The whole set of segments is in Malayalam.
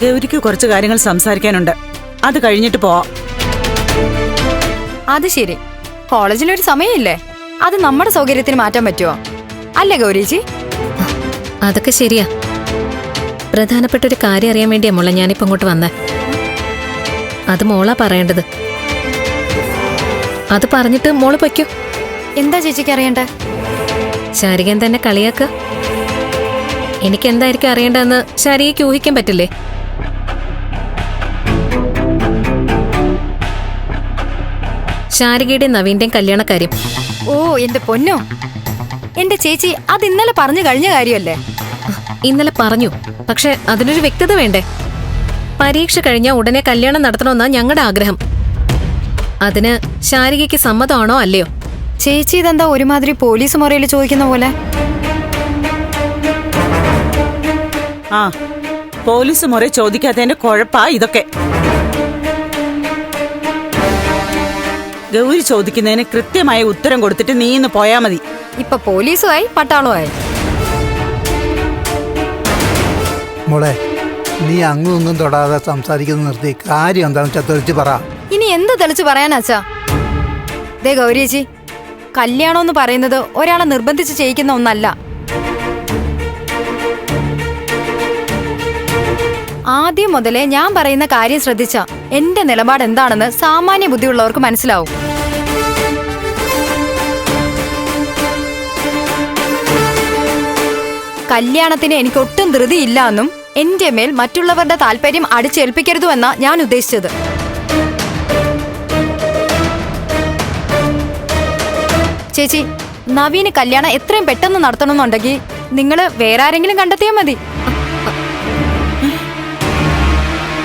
ഗൗരിക്ക് കുറച്ച് കാര്യങ്ങൾ സംസാരിക്കാനുണ്ട്. അത് കഴിഞ്ഞിട്ട് പോവാം. അത് ശരി, കോളേജിലൊരു സമയമില്ലേ? അത് നമ്മുടെ സൗകര്യത്തിന് മാറ്റാൻ പറ്റുമോ? അല്ലേ ഗൗരിജി? അതൊക്കെ ശരിയാ. പ്രധാനപ്പെട്ട ഒരു കാര്യം അറിയാൻ വേണ്ടിയാ മോളെ ഞാനിപ്പോ അങ്ങോട്ട് വന്നേ. അത് മോളാ പറയേണ്ടത്. അത് പറഞ്ഞിട്ട് മോള് പൊയ്ക്കോ. എന്താ ചേച്ചിക്ക് അറിയണ്ടേ? ശാരികൻ തന്നെ കളിയാക്ക. എനിക്ക് എന്തായിരിക്കും അറിയേണ്ടതെന്ന് ശാരികയ്ക്ക് ഊഹിക്കാൻ പറ്റില്ലേ? ശാരികയുടെയും നവീന്റെയും കല്യാണക്കാര്യം. ഓ എന്റെ പൊന്നോ, എന്റെ ചേച്ചി അത് ഇന്നലെ പറഞ്ഞു കഴിഞ്ഞ കാര്യമല്ലേ? ഇന്നലെ പറഞ്ഞു, പക്ഷെ അതിനൊരു വ്യക്തത വേണ്ടേ? പരീക്ഷ കഴിഞ്ഞാൽ ഉടനെ കല്യാണം നടത്തണമെന്നാ ഞങ്ങളുടെ ആഗ്രഹം. അതിന് ശാരികയ്ക്ക് സമ്മതമാണോ അല്ലയോ? ചേച്ചി ഇതെന്താ ഒരുമാതിരി പോലീസ് മുറയിൽ ചോദിക്കുന്ന പോലെ? ആ, പോലീസ് മുறை ചോദിക്കാത്തതിന്റെ കുഴപ്പാ ഇതൊക്കെ. ഗൗരി ചോദിക്കുന്നതിന് കൃത്യമായ ഉത്തരം കൊടുത്തിട്ട് നീ ഇന്ന് പോയാ മതി. ഇപ്പൊ പോലീസുമായി പട്ടാളമായി. മോളെ, നീ അങ്ങും ഇങ്ങും തൊടാതെ സംസാരിക്കുന്നത് നിർത്തി. കാര്യം എന്താണെന്ന് വെച്ചാൽ തെളിച്ച് പറ. ഇനി എന്ത് തെളിച്ച് പറയാനാച്ചാ? ദേ ഗൗരിയേച്ചി, കല്യാണം എന്ന് പറയുന്നത് ഒരാളെ നിർബന്ധിച്ച് ചെയ്യിക്കുന്ന ഒന്നല്ല. ആദ്യം മുതലേ ഞാൻ പറയുന്ന കാര്യം ശ്രദ്ധിച്ച എന്റെ നിലപാട് എന്താണെന്ന് സാമാന്യ ബുദ്ധിയുള്ളവർക്ക് മനസ്സിലാവും. കല്യാണത്തിന് എനിക്ക് ഒട്ടും ധൃതിയില്ല എന്നും എന്റെ മേൽ മറ്റുള്ളവരുടെ താല്പര്യം അടിച്ചേൽപ്പിക്കരുതുമെന്നാ ഞാൻ ഉദ്ദേശിച്ചത്. ചേച്ചി, നവീന് കല്യാണം എത്രയും പെട്ടെന്ന് നടത്തണമെന്നുണ്ടെങ്കിൽ നിങ്ങള് വേറെ ആരെങ്കിലും കണ്ടെത്തിയാൽ മതി.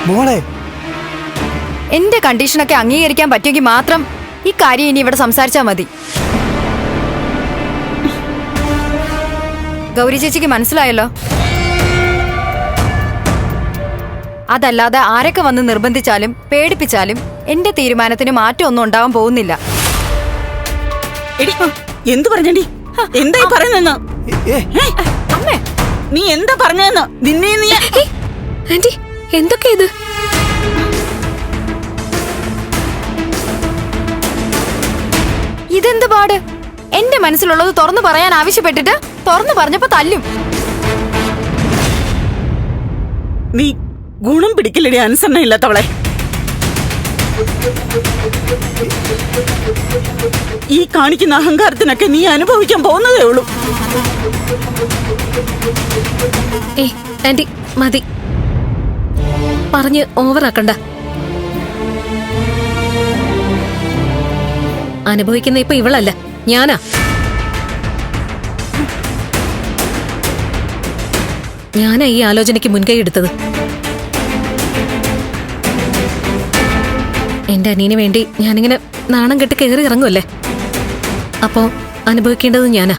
മോളെ, എന്റെ കണ്ടീഷനൊക്കെ അംഗീകരിക്കാൻ പറ്റുമെങ്കിൽ മാത്രം ഈ കാര്യം ഇനി ഇവിടെ സംസാരിച്ചാൽ മതി. ഗൗരി ചേച്ചിക്ക് മനസ്സിലായല്ലോ? അതല്ലാതെ ആരൊക്കെ വന്ന് നിർബന്ധിച്ചാലും പേടിപ്പിച്ചാലും എന്റെ തീരുമാനത്തിന് മാറ്റമൊന്നും ഉണ്ടാവാൻ പോകുന്നില്ല. എടി, എന്തു പറഞ്ഞടി? എന്തായി പറയുന്നെന്ന്? അമ്മേ, നീ എന്താ പറഞ്ഞതെന്ന്? നിന്നെ നീ ആന്റി, എന്തൊക്കെ ഇത്? ഇതെന്ത് പാട്? എന്റെ മനസ്സിലുള്ളത് തുറന്നു പറയാൻ ആവശ്യപ്പെട്ടിട്ട് തുറന്നു പറഞ്ഞപ്പോ തല്ലും. നീ ഗുണം പിടിക്കില്ലടി അനുസരണ ഇല്ലാത്തവളെ. ഈ കാണിക്കുന്ന അഹങ്കാരത്തിനൊക്കെ നീ അനുഭവിക്കാൻ പോകുന്നതേ ഉള്ളൂ. ഏയ് ആന്റി, മതി. പറഞ്ഞ് ഓവറാക്കണ്ട. അനുഭവിക്കുന്ന ഇപ്പൊ ഇവളല്ല, ഞാനാ. ഞാനാ ഈ ആലോചനയ്ക്ക് മുൻകൈ എടുത്തത്. എന്റെ അനിയന് വേണ്ടി ഞാനിങ്ങനെ നാണം കെട്ട് കയറി ഇറങ്ങുമല്ലേ, അപ്പോ അനുഭവിക്കേണ്ടത് ഞാനാ.